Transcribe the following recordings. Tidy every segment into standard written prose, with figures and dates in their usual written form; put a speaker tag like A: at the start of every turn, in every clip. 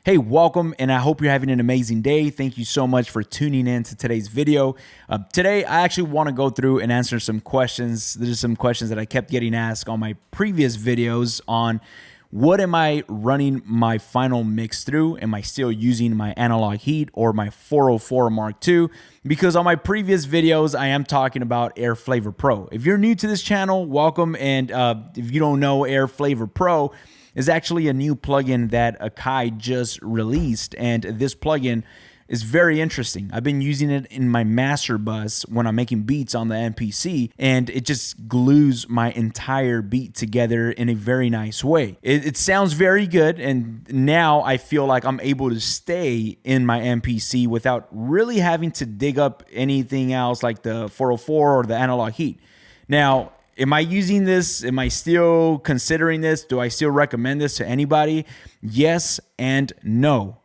A: Hey, welcome, and I hope you're having an amazing day. Thank you so much for tuning in to today's video. Today, I actually want to go through and answer some questions. There's some questions that I kept getting asked on my previous videos on what am I running my final mix through? Am I still using my analog heat or my 404 Mark II? Because on my previous videos, I am talking about Air Flavor Pro. If you're new to this channel, welcome. And if you don't know, Air Flavor Pro is actually a new plugin that mkii just released, and this plugin is very interesting. I've been using it in my master bus when I'm making beats on the MPC, and it just glues my entire beat together in a very nice way. It sounds very good, and now I feel like I'm able to stay in my MPC without really having to dig up anything else like the 404 or the analog heat. Now, am I using this? Am I still considering this? Do I still recommend this to anybody? Yes and no.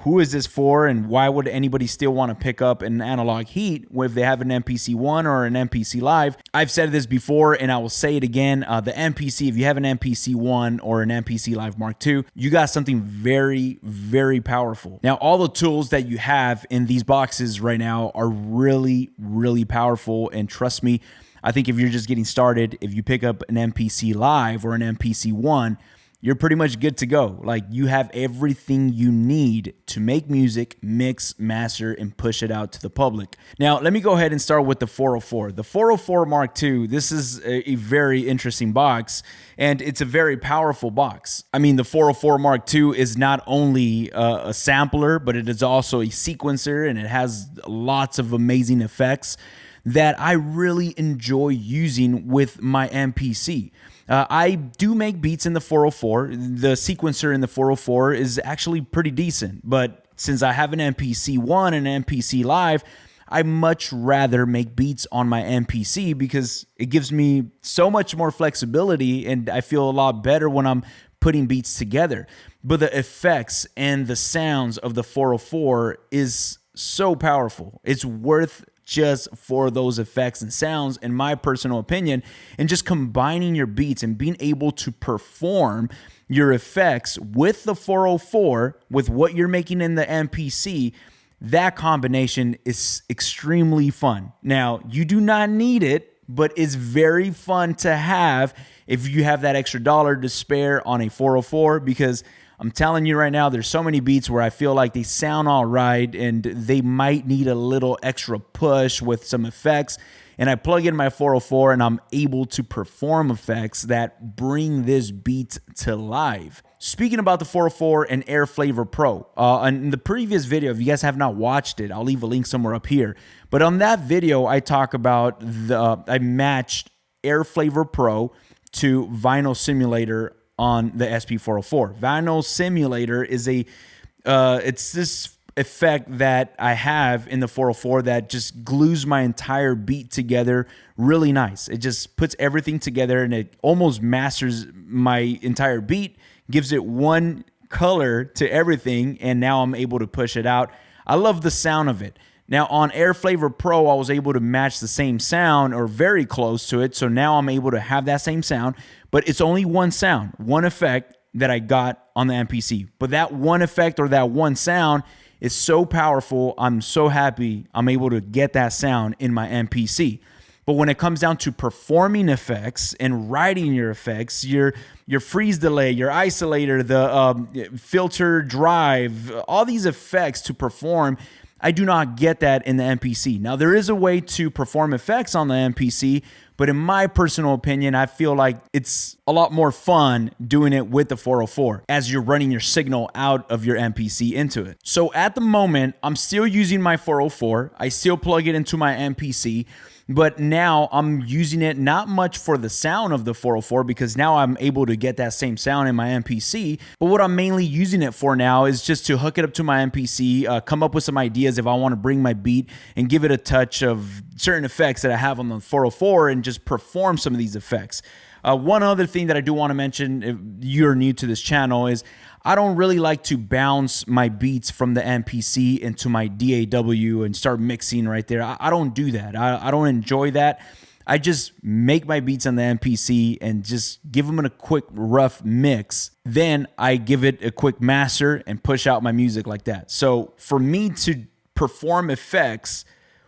A: Who is this for, and why would anybody still want to pick up an analog heat if they have an MPC 1 or an MPC Live? I've said this before, and I will say it again. The MPC, if you have an MPC 1 or an MPC Live Mark II, you got something very, very powerful. Now, all the tools that you have in these boxes right now are really, really powerful, and trust me, I think if you're just getting started, if you pick up an MPC Live or an MPC 1, you're pretty much good to go. Like, you have everything you need to make music, mix, master, and push it out to the public. Now, let me go ahead and start with the 404. The 404 Mark II, this is a very interesting box, and it's a very powerful box. I mean, the 404 Mark II is not only a sampler, but it is also a sequencer, and it has lots of amazing effects that I really enjoy using with my MPC. I do make beats in the 404. The sequencer in the 404 is actually pretty decent, but since I have an MPC 1 and an MPC Live, I much rather make beats on my MPC because it gives me so much more flexibility, and I feel a lot better when I'm putting beats together. But the effects and the sounds of the 404 is so powerful. It's worth just for those effects and sounds, in my personal opinion, and just combining your beats and being able to perform your effects with the 404 with what you're making in the MPC, that combination is extremely fun. Now, you do not need it, but it's very fun to have if you have that extra dollar to spare on a 404, because I'm telling you right now, there's so many beats where I feel like they sound all right and they might need a little extra push with some effects. And I plug in my 404 and I'm able to perform effects that bring this beat to life. Speaking about the 404 and Air Flavor Pro, in the previous video, if you guys have not watched it, I'll leave a link somewhere up here. But on that video, I talk about I matched Air Flavor Pro to Vinyl Simulator on the SP404. Vinyl Simulator is it's this effect that I have in the 404 that just glues my entire beat together really nice. It just puts everything together and it almost masters my entire beat, gives it one color to everything, and now I'm able to push it out. I love the sound of it. Now, on Air Flavor Pro, I was able to match the same sound or very close to it. So now I'm able to have that same sound, but it's only one sound, one effect that I got on the MPC. But that one effect or that one sound is so powerful. I'm so happy I'm able to get that sound in my MPC. But when it comes down to performing effects and writing your effects, your freeze delay, your isolator, the filter drive, all these effects to perform, I do not get that in the MPC. Now, there is a way to perform effects on the MPC, but in my personal opinion, I feel like it's a lot more fun doing it with the 404 as you're running your signal out of your MPC into it. So at the moment, I'm still using my 404. I still plug it into my MPC, but now I'm using it not much for the sound of the 404 because now I'm able to get that same sound in my MPC. But what I'm mainly using it for now is just to hook it up to my MPC, come up with some ideas if I want to bring my beat and give it a touch of certain effects that I have on the 404 and just perform some of these effects. One other thing that I do want to mention, if you're new to this channel, is I don't really like to bounce my beats from the MPC into my DAW and start mixing right there. I don't do that. I don't enjoy that. I just make my beats on the MPC and just give them in a quick rough mix. Then I give it a quick master and push out my music like that. So for me to perform effects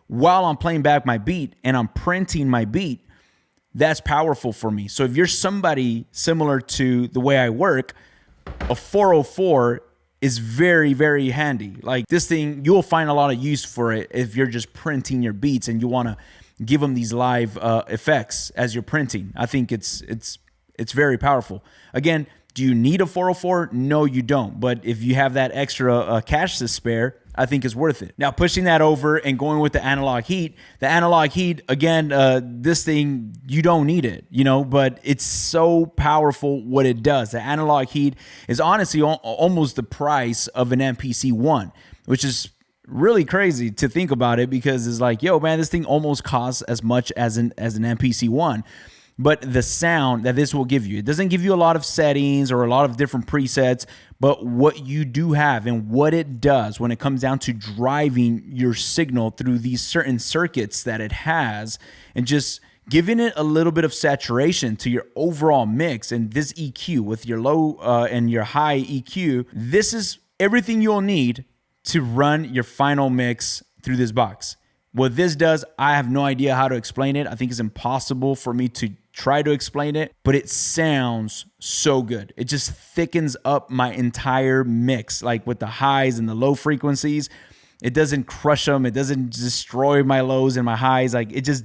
A: while I'm playing back my beat and I'm printing my beat, that's powerful for me. So if you're somebody similar to the way I work, a 404 is very, very handy. Like this thing, you'll find a lot of use for it if you're just printing your beats and you want to give them these live effects as you're printing. I think it's very powerful. Again, do you need a 404? No, you don't. But if you have that extra cash to spare, I think it's worth it. Now, pushing that over and going with the analog heat, again, this thing, you don't need it, you know, but it's so powerful what it does. The analog heat is honestly almost the price of an MPC 1, which is really crazy to think about it, because it's like, yo, man, this thing almost costs as much as an MPC 1. But the sound that this will give you, it doesn't give you a lot of settings or a lot of different presets, but what you do have and what it does when it comes down to driving your signal through these certain circuits that it has, and just giving it a little bit of saturation to your overall mix. And this EQ with your low and your high EQ, this is everything you'll need to run your final mix through this box. What this does, I have no idea how to explain it. I think it's impossible for me to try to explain it, but it sounds so good. It just thickens up my entire mix, like with the highs and the low frequencies. It doesn't crush them. It doesn't destroy my lows and my highs. Like, it just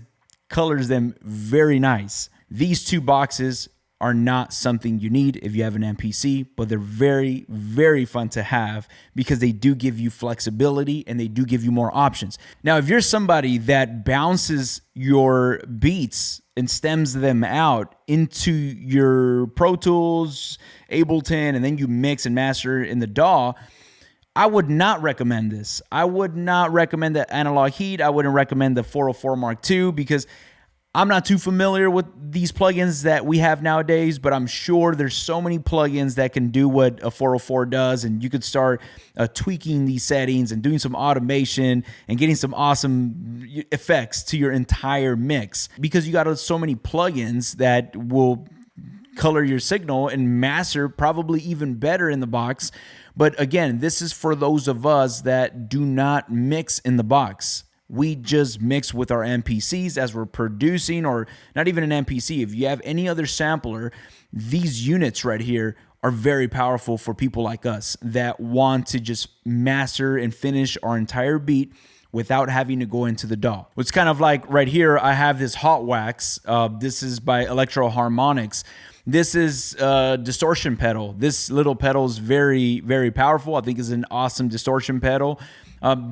A: colors them very nice. These two boxes are not something you need if you have an MPC, but they're very, very fun to have because they do give you flexibility and they do give you more options. Now, if you're somebody that bounces your beats and stems them out into your Pro Tools, Ableton, and then you mix and master in the DAW, I would not recommend this. I would not recommend the analog heat. I wouldn't recommend the 404 Mark II because I'm not too familiar with these plugins that we have nowadays, but I'm sure there's so many plugins that can do what a 404 does, and you could start tweaking these settings and doing some automation and getting some awesome effects to your entire mix, because you got so many plugins that will color your signal and master probably even better in the box. But again, this is for those of us that do not mix in the box. We just mix with our MPCs as we're producing, or not even an MPC. If you have any other sampler, these units right here are very powerful for people like us that want to just master and finish our entire beat without having to go into the DAW. It's kind of like right here, I have this hot wax. This is by Electro Harmonics. This is a distortion pedal. This little pedal is very, very powerful. I think it's an awesome distortion pedal.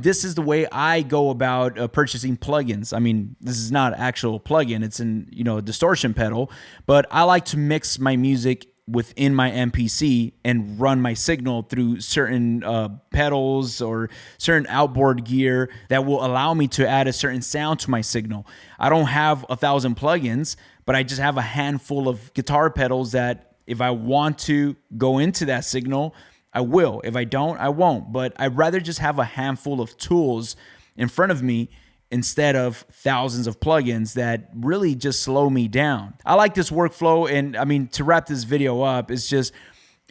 A: This is the way I go about purchasing plugins. I mean, this is not actual plugin. It's a distortion pedal, but I like to mix my music within my MPC and run my signal through certain pedals or certain outboard gear that will allow me to add a certain sound to my signal. I don't have 1,000 plugins, but I just have a handful of guitar pedals that if I want to go into that signal, I will. If I don't, I won't. But I'd rather just have a handful of tools in front of me instead of thousands of plugins that really just slow me down. I like this workflow. And I mean, to wrap this video up, it's just,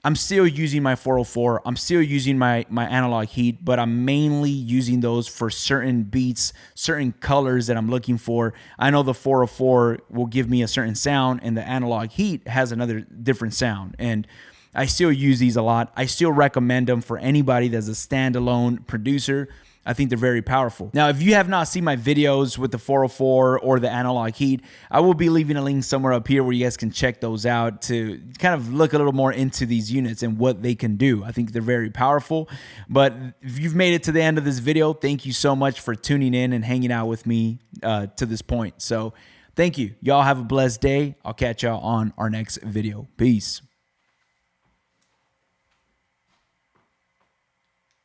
A: I'm still using my 404. I'm still using my analog heat, but I'm mainly using those for certain beats, certain colors that I'm looking for. I know the 404 will give me a certain sound and the analog heat has another different sound. And I still use these a lot. I still recommend them for anybody that's a standalone producer. I think they're very powerful. Now, if you have not seen my videos with the 404 or the analog heat, I will be leaving a link somewhere up here where you guys can check those out to kind of look a little more into these units and what they can do. I think they're very powerful. But if you've made it to the end of this video, thank you so much for tuning in and hanging out with me to this point. So thank you. Y'all have a blessed day. I'll catch y'all on our next video. Peace.